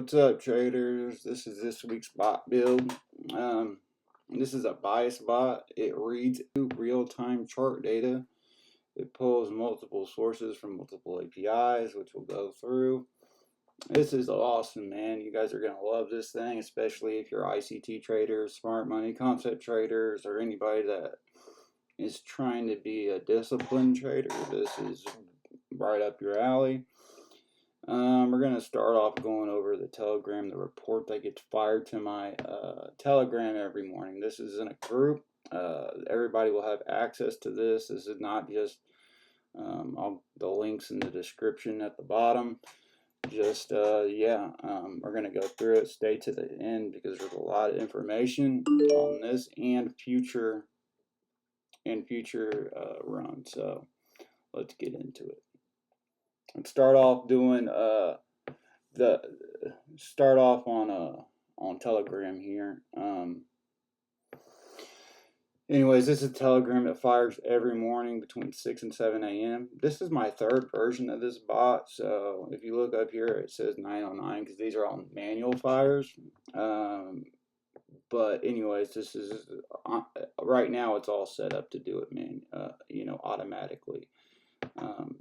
What's up, traders? This is this week's bot build. This is a bias bot. It reads real-time chart data. It pulls multiple sources from multiple APIs, which we'll go through. This is awesome, man. You guys are going to love this thing, especially if you're ICT traders, smart money concept traders, or anybody that is trying to be a disciplined trader. This is right up your alley. We're going to start off going over the Telegram, the report that gets fired to my Telegram every morning. This is in a group. Everybody will have access to this. This is not just the links in the description at the bottom. Just, we're going to go through it. Stay to the end because there's a lot of information on this and future runs. So let's get into it. And start off doing on Telegram here. Anyways, this is Telegram that fires every morning between 6 and 7 a.m. This is my third version of this bot. So if you look up here, it says 909 because these are all manual fires. But anyways, this is right now it's all set up to do it, automatically.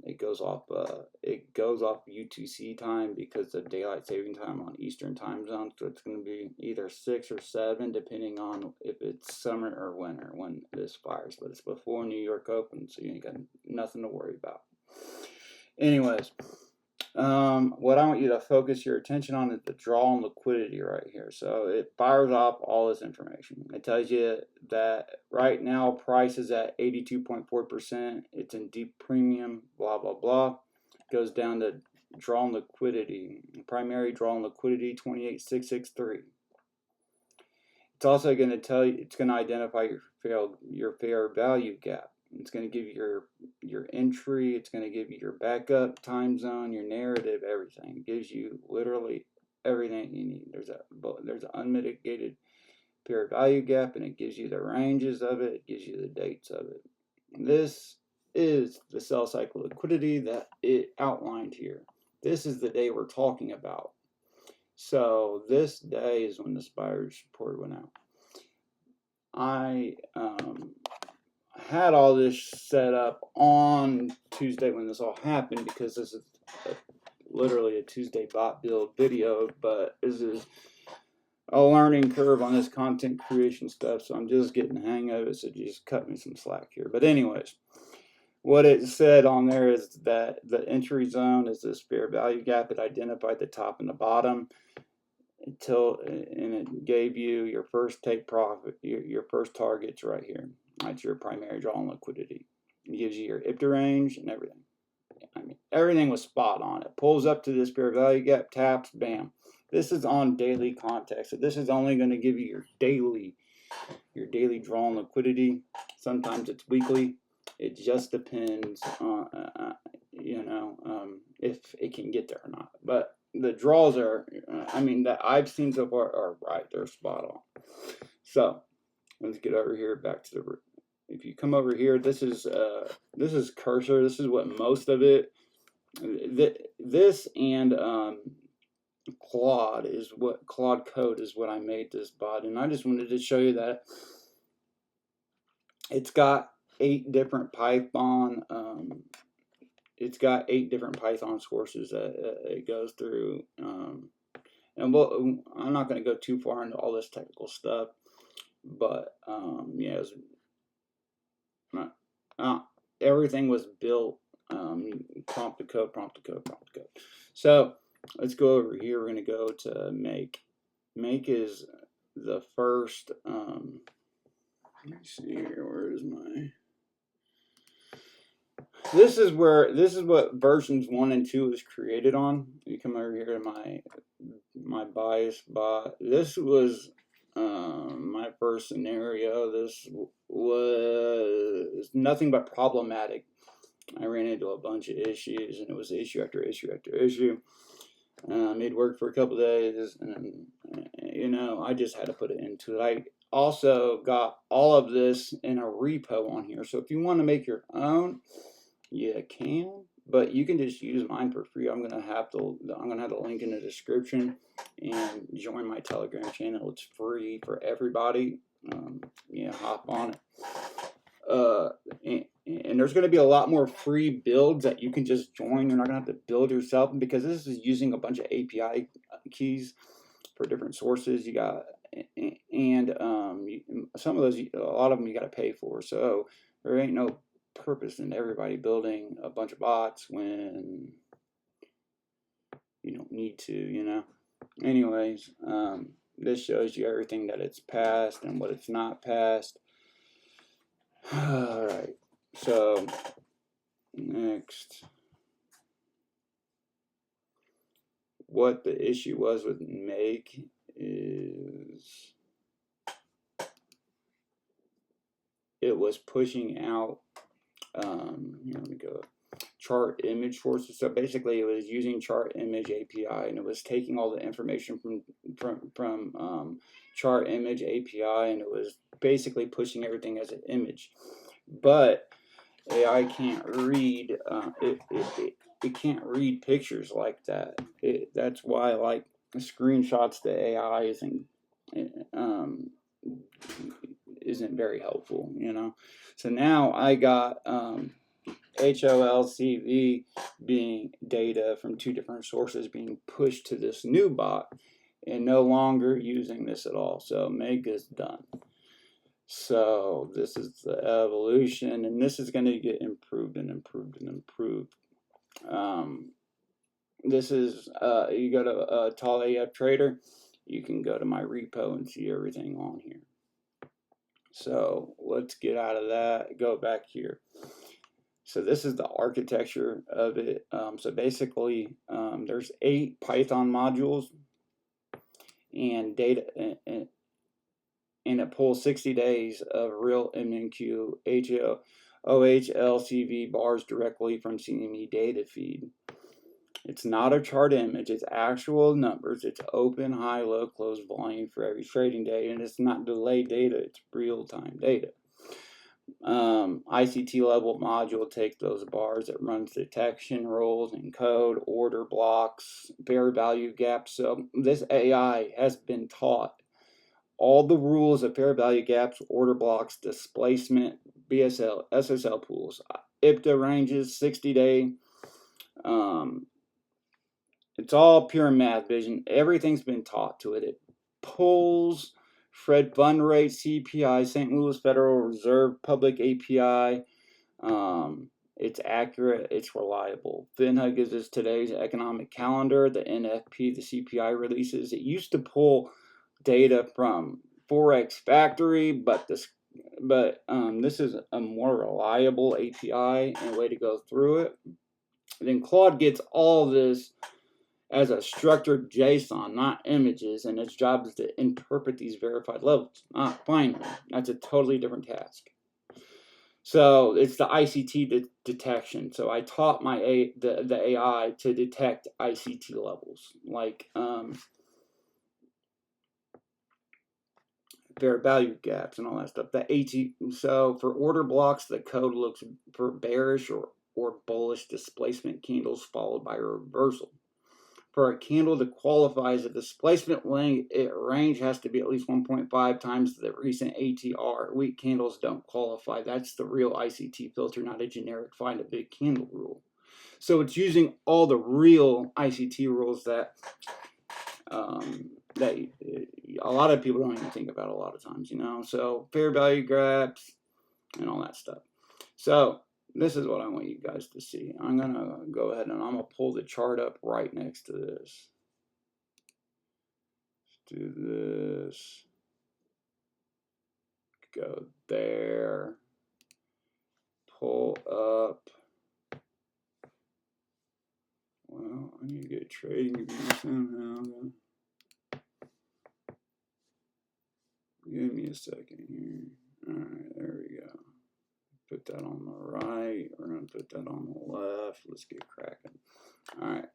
It goes off UTC time because of daylight saving time on Eastern time zone. So it's going to be either 6 or 7, depending on if it's summer or winter when this fires. But it's before New York opens, so you ain't got nothing to worry about. Anyways, what I want you to focus your attention on is the draw and liquidity right here. So it fires off all this information. It tells you that right now price is at 82.4%. It's in deep premium, blah, blah, blah. It goes down to draw and liquidity. Primary draw and liquidity, 28,663. It's also going to tell you, it's going to identify your fair value gap. It's going to give you your entry. It's going to give you your backup, time zone, your narrative, everything. It gives you literally everything you need. There's an unmitigated fair value gap, and it gives you the ranges of it. It gives you the dates of it. This is the sell cycle liquidity that it outlined here. This is the day we're talking about. So this day is when this buyer's report went out. I had all this set up on Tuesday when this all happened because this is literally a Tuesday bot build video, but this is a learning curve on this content creation stuff, so I'm just getting the hang of it, so just cut me some slack here. But anyways, what it said on there is that the entry zone is this fair value gap. It identified the top and the bottom and it gave you your first take profit, your first targets right here. That's your primary draw and liquidity. It gives you your IPTA range and everything. I mean, everything was spot on. It pulls up to this fair value gap, taps, bam. This is on daily context. So this is only going to give you your daily draw and liquidity. Sometimes it's weekly. It just depends on, if it can get there or not. But the draws are, that I've seen so far are right. They're spot on. So let's get over here back to the. If you come over here, this is cursor. This is what most of it. This and Claude Code is what I made this bot, and I just wanted to show you that it's got 8 different Python. It's got 8 different Python sources that it goes through. And I'm not going to go too far into all this technical stuff, but everything was built prompt to code. So let's go over here. We're going to go to make. Make is the first. Let me see here. Where is my? This is what versions 1 and 2 is created on. You come over here to my bias bot. This was my first scenario. This was nothing but problematic. I ran into a bunch of issues, and it was issue after issue after issue. It worked for a couple days, and I just had to put it into it. I also got all of this in a repo on here. So if you want to make your own, you can, but you can just use mine for free. I'm gonna have the link in the description, and join my Telegram channel. It's free for everybody. Yeah, hop on it. And there's going to be a lot more free builds that you can just join. You're not going to have to build yourself, because this is using a bunch of API keys for different sources. You got, and some of those, a lot of them you got to pay for. So there ain't no purpose in everybody building a bunch of bots when you don't need to, you know. Anyways, this shows you everything that it's passed and what it's not passed. All right, so next, what the issue was with make is it was pushing out, here, let me go, chart image sources. So basically it was using chart image API, and it was taking all the information from chart image API, and it was basically pushing everything as an image. But AI can't read, it can't read pictures like that. That's why, like, screenshots to AI isn't very helpful, you know. So now I got HOLCV being data from 2 different sources being pushed to this new bot, and no longer using this at all. So make is done. So this is the evolution, and this is going to get improved and improved and improved. This is, you go to TallAFTrader, you can go to my repo and see everything on here. So let's get out of that, go back here. So this is the architecture of it. So basically, there's 8 Python modules and data, and it pulls 60 days of real MNQ OHLCV bars directly from CME data feed. It's not a chart image, it's actual numbers. It's open, high, low, close volume for every trading day, and it's not delayed data, it's real-time data. ICT level module takes those bars, it runs detection rules and code, order blocks, fair value gaps. So this AI has been taught all the rules of fair value gaps, order blocks, displacement, BSL, SSL pools, IPTA ranges, 60-day. It's all pure math vision. Everything's been taught to it. It pulls Fed Fund Rate, CPI, St. Louis Federal Reserve Public API. It's accurate. It's reliable. FinHub gives us today's economic calendar, the NFP, the CPI releases. It used to pull data from Forex Factory, but this is a more reliable API and a way to go through it. And then Claude gets all this as a structured JSON, not images, and its job is to interpret these verified levels, not binary. That's a totally different task. So it's the ICT detection. So I taught the AI to detect ICT levels, like fair value gaps and all that stuff. So for order blocks, the code looks for bearish or bullish displacement candles followed by a reversal. For a candle to qualify as a displacement range has to be at least 1.5 times the recent ATR. Weak candles don't qualify. That's the real ICT filter, not a generic find a big candle rule. So it's using all the real ICT rules that a lot of people don't even think about a lot of times, you know. So fair value gaps and all that stuff. So this is what I want you guys to see. I'm going to go ahead and I'm going to pull the chart up right next to this. Let's do this. Go there. Pull up. Well, I need to get TradingView somehow. Give me a second here. Alright, there we go. Put that on the right. We're going to put that on the left. Let's get cracking. Alright,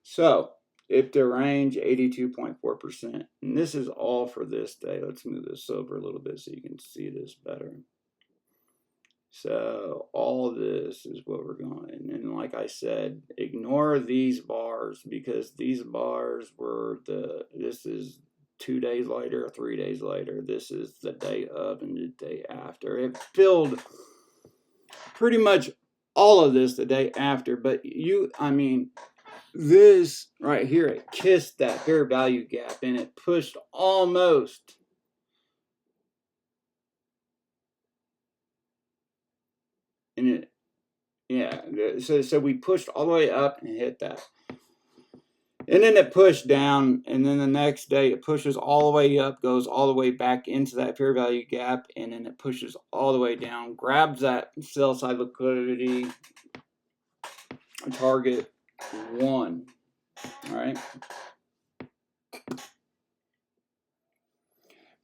so if the range 82.4%, and this is all for this day. Let's move this over a little bit so you can see this better. So all this is what we're going. And like I said, ignore these bars, because these bars were this is 2 days later or 3 days later. This is the day of and the day after. It filled pretty much all of this the day after, but I mean, this right here, it kissed that fair value gap and it pushed almost. And it, yeah, so we pushed all the way up and hit that. And then it pushed down, and then the next day it pushes all the way up, goes all the way back into that fair value gap, and then it pushes all the way down, grabs that sell side liquidity, target 1, all right?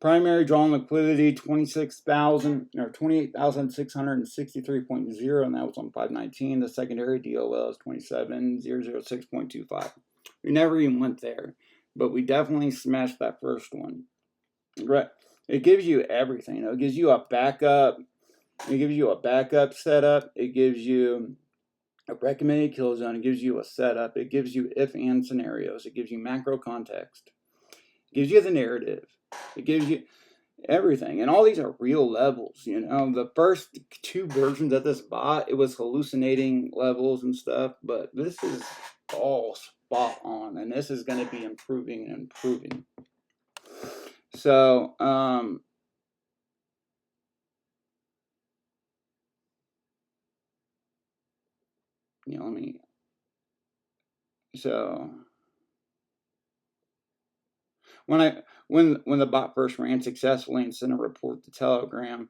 Primary drawn liquidity 26,000 or 28,663.0, and that was on 519. The secondary DOL is 27,006.25. We never even went there, but we definitely smashed that first one. Right? It gives you everything. It gives you a backup. It gives you a backup setup. It gives you a recommended kill zone. It gives you a setup. It gives you if-and scenarios. It gives you macro context. It gives you the narrative. It gives you everything. And all these are real levels. You know, the first 2 versions of this bot, it was hallucinating levels and stuff, but this is all spot on, and this is going to be improving and improving. So, you know, so when the bot first ran successfully and sent a report to Telegram,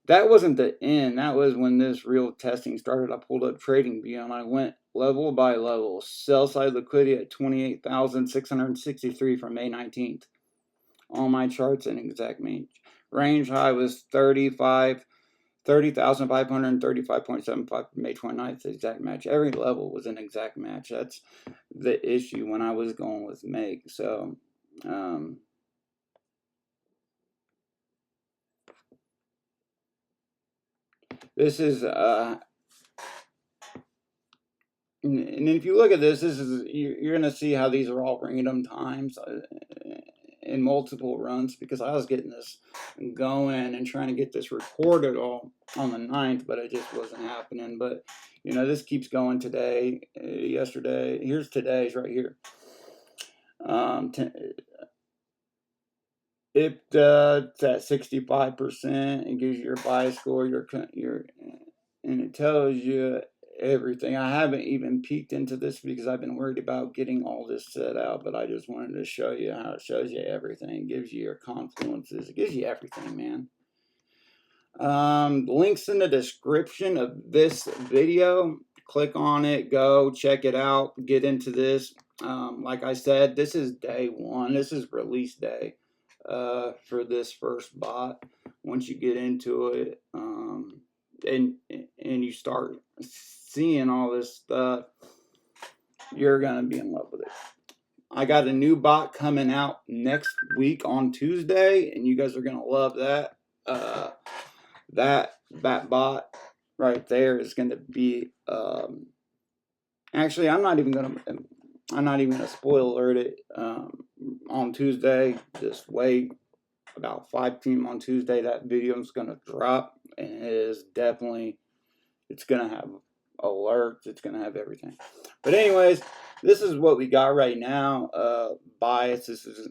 that wasn't the end. That was when this real testing started. I pulled up TradingView and I went level by level. Sell side liquidity at 28,663 from May 19th. All my charts in exact range. Range high was 30,535.75 May 29th, exact match. Every level was an exact match. That's the issue when I was going with make. So, this is, and if you look at this is, you're going to see how these are all random times in multiple runs, because I was getting this going and trying to get this recorded all on the 9th, but it just wasn't happening. But, you know, this keeps going today, yesterday. Here's today's right here. It's at 65%. It gives you your buy score, and it tells you everything. I haven't even peeked into this because I've been worried about getting all this set out, but I just wanted to show you how it shows you everything. It gives you your confluences. It gives you everything, man. Links in the description of this video. Click on it, go check it out, get into this. Like I said, this is day 1. This is release day for this first bot. Once you get into it, and you start seeing all this stuff, you're gonna be in love with it. I got a new bot coming out next week on Tuesday, and you guys are gonna love that. That bot right there is gonna be actually, I'm not even gonna spoil alert it on Tuesday. Just wait about 5 p.m. on Tuesday. That video is gonna drop, and it is definitely, it's gonna have alerts. It's gonna have everything. But anyways, this is what we got right now. Bias. This is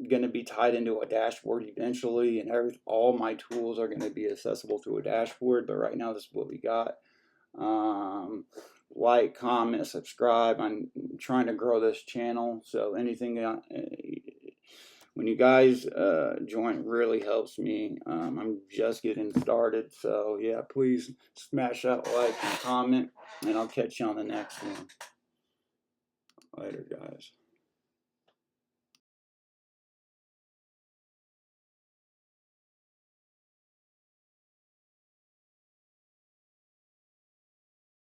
going to be tied into a dashboard eventually, and all my tools are going to be accessible to a dashboard. But right now, this is what we got. Like, comment, subscribe. I'm trying to grow this channel, so anything when you guys join really helps me. I'm just getting started, so yeah, please smash that like and comment, and I'll catch you on the next one. Later, guys.